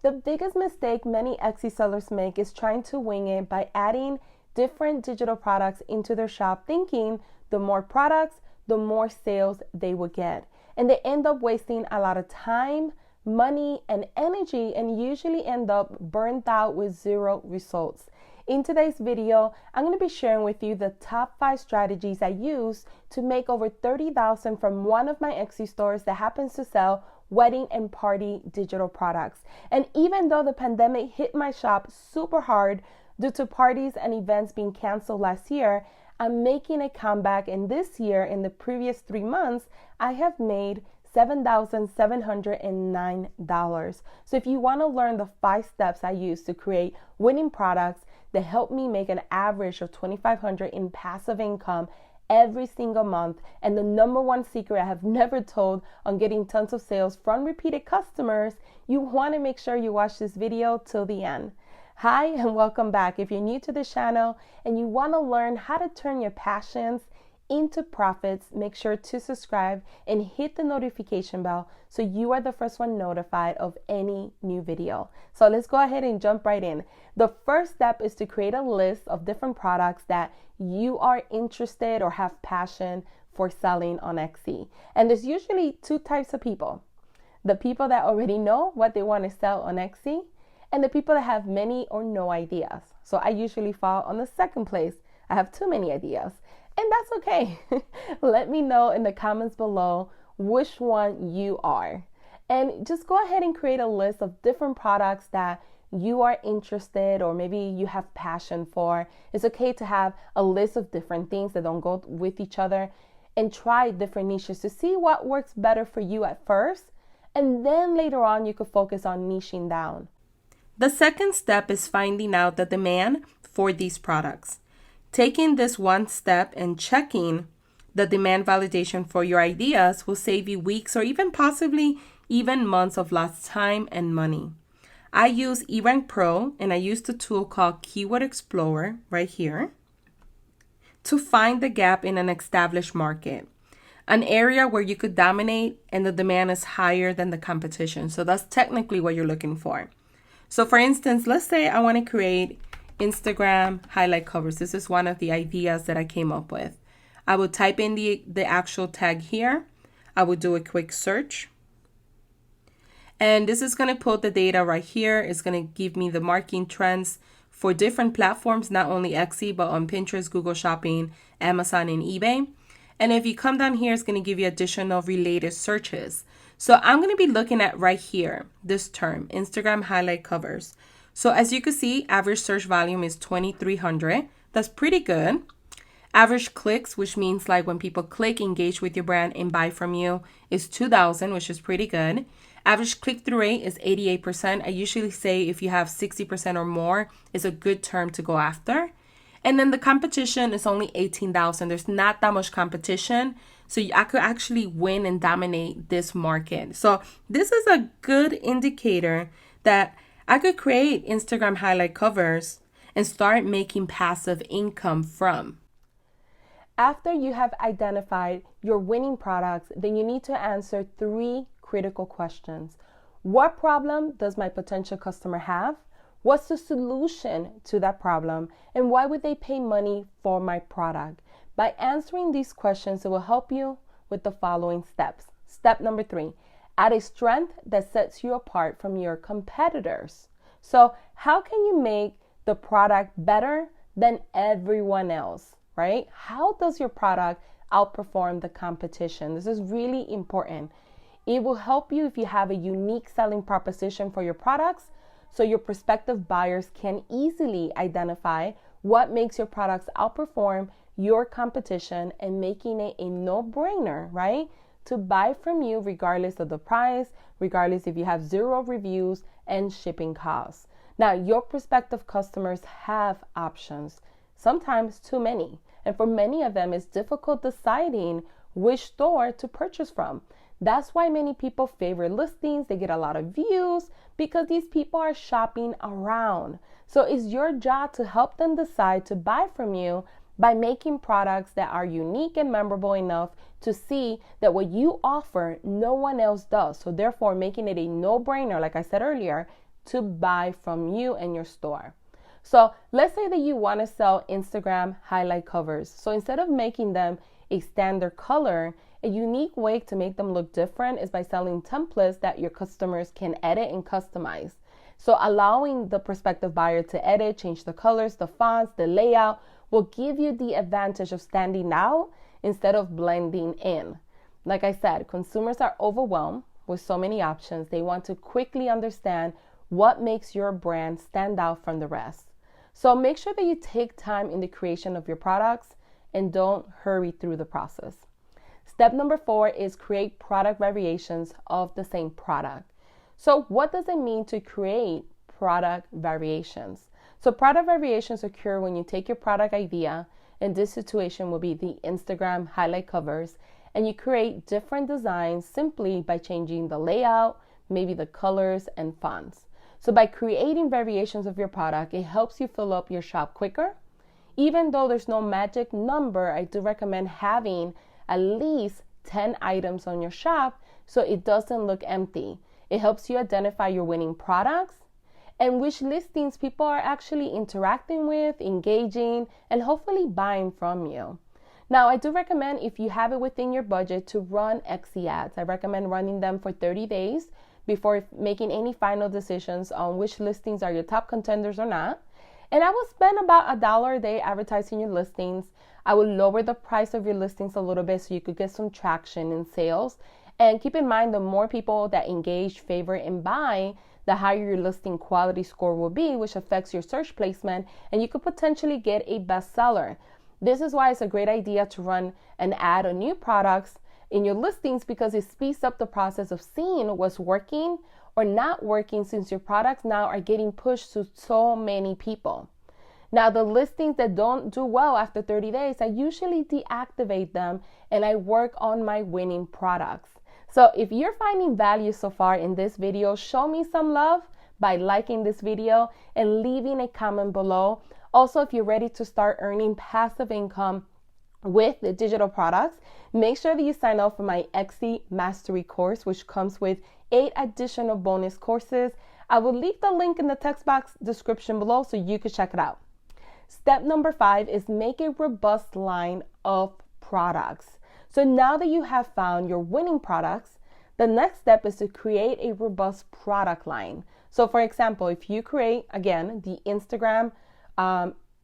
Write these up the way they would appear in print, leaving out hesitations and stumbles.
The biggest mistake many Etsy sellers make is trying to wing it by adding different digital products into their shop, thinking the more products, the more sales they will get. And they end up wasting a lot of time, money, and energy, and usually end up burnt out with zero results. In today's video, I'm going to be sharing with you the top 5 strategies I use to make over $30,000 from one of my Etsy stores that happens to sell wedding and party digital products. And even though the pandemic hit my shop super hard due to parties and events being canceled last year, I'm making a comeback, and this year, in the previous 3 months, I have made $7,709. So if you want to learn the 5 steps I use to create winning products that help me make an average of $2,500 in passive income every single month, and the number one secret I have never told on getting tons of sales from repeated customers, you want to make sure you watch this video till the end. Hi and welcome back. If you're new to the channel and you want to learn how to turn your passions into profits, make sure to subscribe and hit the notification bell so you are the first one notified of any new video. So let's go ahead and jump right in. The first step is to create a list of different products that you are interested or have passion for selling on Etsy. And there's usually 2 types of people: the people that already know what they want to sell on Etsy, and the people that have many or no ideas. So I usually fall on the second place. I have too many ideas, and that's okay. Let me know in the comments below which one you are. And just go ahead and create a list of different products that you are interested or maybe you have passion for. It's okay to have a list of different things that don't go with each other, and try different niches to see what works better for you at first. And then later on, you could focus on niching down. The second step is finding out the demand for these products. Taking this one step and checking the demand validation for your ideas will save you weeks or even possibly even months of lost time and money. I use eRank Pro, and I use the tool called Keyword Explorer right here to find the gap in an established market, an area where you could dominate and the demand is higher than the competition. So that's technically what you're looking for. So for instance, let's say I want to create Instagram highlight covers. This is one of the ideas that I came up with. I would type in the actual tag here. I would do a quick search. And this is going to put the data right here. It's going to give me the marketing trends for different platforms, not only Etsy, but on Pinterest, Google Shopping, Amazon, and eBay. And if you come down here, it's going to give you additional related searches. So I'm going to be looking at right here, this term, Instagram highlight covers. So as you can see, average search volume is 2,300. That's pretty good. Average clicks, which means like when people click, engage with your brand, and buy from you, is 2,000, which is pretty good. Average click-through rate is 88%. I usually say if you have 60% or more, is a good term to go after. And then the competition is only 18,000. There's not that much competition. So I could actually win and dominate this market. So this is a good indicator that I could create Instagram highlight covers and start making passive income from. After you have identified your winning products, then you need to answer 3 critical questions. What problem does my potential customer have? What's the solution to that problem? And why would they pay money for my product? By answering these questions, it will help you with the following steps. Step number 3, add a strength that sets you apart from your competitors. So how can you make the product better than everyone else, right? How does your product outperform the competition? This is really important. It will help you if you have a unique selling proposition for your products, so your prospective buyers can easily identify what makes your products outperform your competition and making it a no-brainer, right, to buy from you regardless of the price, regardless if you have 0 reviews and shipping costs. Now, your prospective customers have options, sometimes too many. And for many of them, it's difficult deciding which store to purchase from. That's why many people favorite listings. They get a lot of views because these people are shopping around. So it's your job to help them decide to buy from you by making products that are unique and memorable enough to see that what you offer, no one else does. So therefore, making it a no-brainer, like I said earlier, to buy from you and your store. So let's say that you want to sell Instagram highlight covers. So instead of making them a standard color, a unique way to make them look different is by selling templates that your customers can edit and customize. So allowing the prospective buyer to edit, change the colors, the fonts, the layout will give you the advantage of standing out instead of blending in. Like I said, consumers are overwhelmed with so many options. They want to quickly understand what makes your brand stand out from the rest. So make sure that you take time in the creation of your products and don't hurry through the process. Step number 4 is create product variations of the same product. So what does it mean to create product variations? So product variations occur when you take your product idea, and this situation will be the Instagram highlight covers, and you create different designs simply by changing the layout, maybe the colors and fonts. So by creating variations of your product, it helps you fill up your shop quicker. Even though there's no magic number, I do recommend having at least 10 items on your shop so it doesn't look empty. It helps you identify your winning products and which listings people are actually interacting with, engaging, and hopefully buying from you. Now, I do recommend, if you have it within your budget, to run Etsy ads. I recommend running them for 30 days before making any final decisions on which listings are your top contenders or not. And I will spend about $1 a day advertising your listings. I will lower the price of your listings a little bit so you could get some traction in sales. And keep in mind, the more people that engage, favorite, and buy, the higher your listing quality score will be, which affects your search placement, and you could potentially get a bestseller. This is why it's a great idea to run an ad on new products in your listings, because it speeds up the process of seeing what's working or not working, since your products now are getting pushed to so many people. Now, the listings that don't do well after 30 days, I usually deactivate them and I work on my winning products. So if you're finding value so far in this video, show me some love by liking this video and leaving a comment below. Also, if you're ready to start earning passive income with the digital products, make sure that you sign up for my Etsy Mastery course, which comes with 8 additional bonus courses. I will leave the link in the text box description below so you can check it out. Step number 5 is make a robust line of products. So now that you have found your winning products, the next step is to create a robust product line. So for example, if you create, again, the Instagram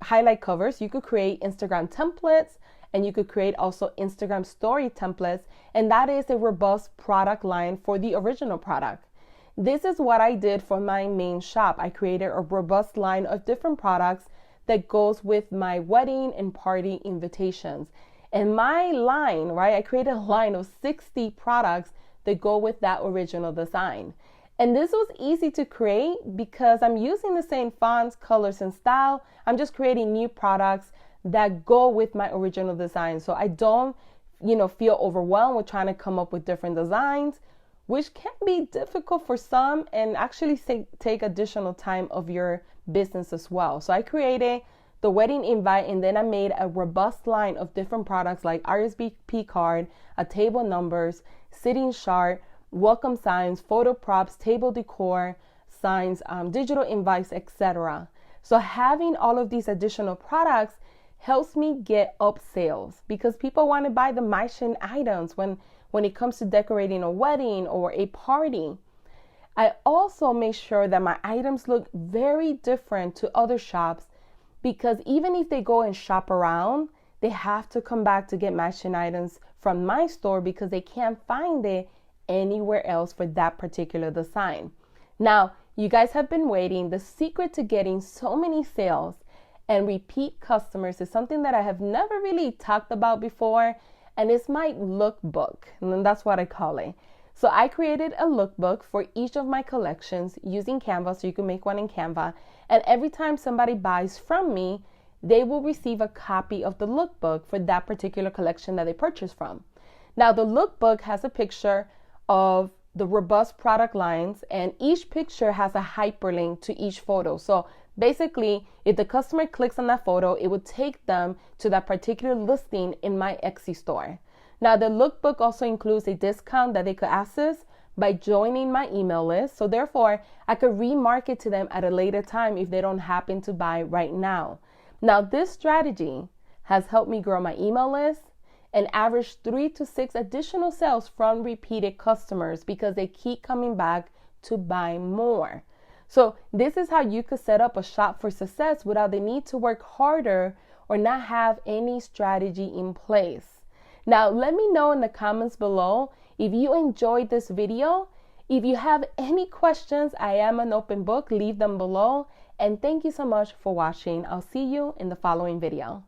highlight covers, you could create Instagram templates, and you could create also Instagram story templates, and that is a robust product line for the original product. This is what I did for my main shop. I created a robust line of different products that goes with my wedding and party invitations. And my line, right, I created a line of 60 products that go with that original design. And this was easy to create because I'm using the same fonts, colors, and style. I'm just creating new products that go with my original design. So I don't, feel overwhelmed with trying to come up with different designs, which can be difficult for some and actually take additional time of your business as well. So I created the wedding invite, and then I made a robust line of different products like RSVP card, a table numbers, sitting chart, welcome signs, photo props, table decor, signs, digital invites, etc. So having all of these additional products helps me get up sales because people want to buy the MyShin items when it comes to decorating a wedding or a party. I also make sure that my items look very different to other shops, because even if they go and shop around, they have to come back to get MyShin items from my store because they can't find it anywhere else for that particular design. Now, you guys have been waiting. The secret to getting so many sales and repeat customers is something that I have never really talked about before, and it's my lookbook, and that's what I call it. So I created a lookbook for each of my collections using Canva, so you can make one in Canva. And every time somebody buys from me, they will receive a copy of the lookbook for that particular collection that they purchased from. Now, the lookbook has a picture of the robust product lines, and each picture has a hyperlink to each photo. So basically, if the customer clicks on that photo, it would take them to that particular listing in my Etsy store. Now, the lookbook also includes a discount that they could access by joining my email list. So therefore, I could remarket to them at a later time if they don't happen to buy right now. Now, this strategy has helped me grow my email list and average 3 to 6 additional sales from repeated customers because they keep coming back to buy more. So this is how you could set up a shop for success without the need to work harder or not have any strategy in place. Now, let me know in the comments below if you enjoyed this video. If you have any questions, I am an open book. Leave them below. And thank you so much for watching. I'll see you in the following video.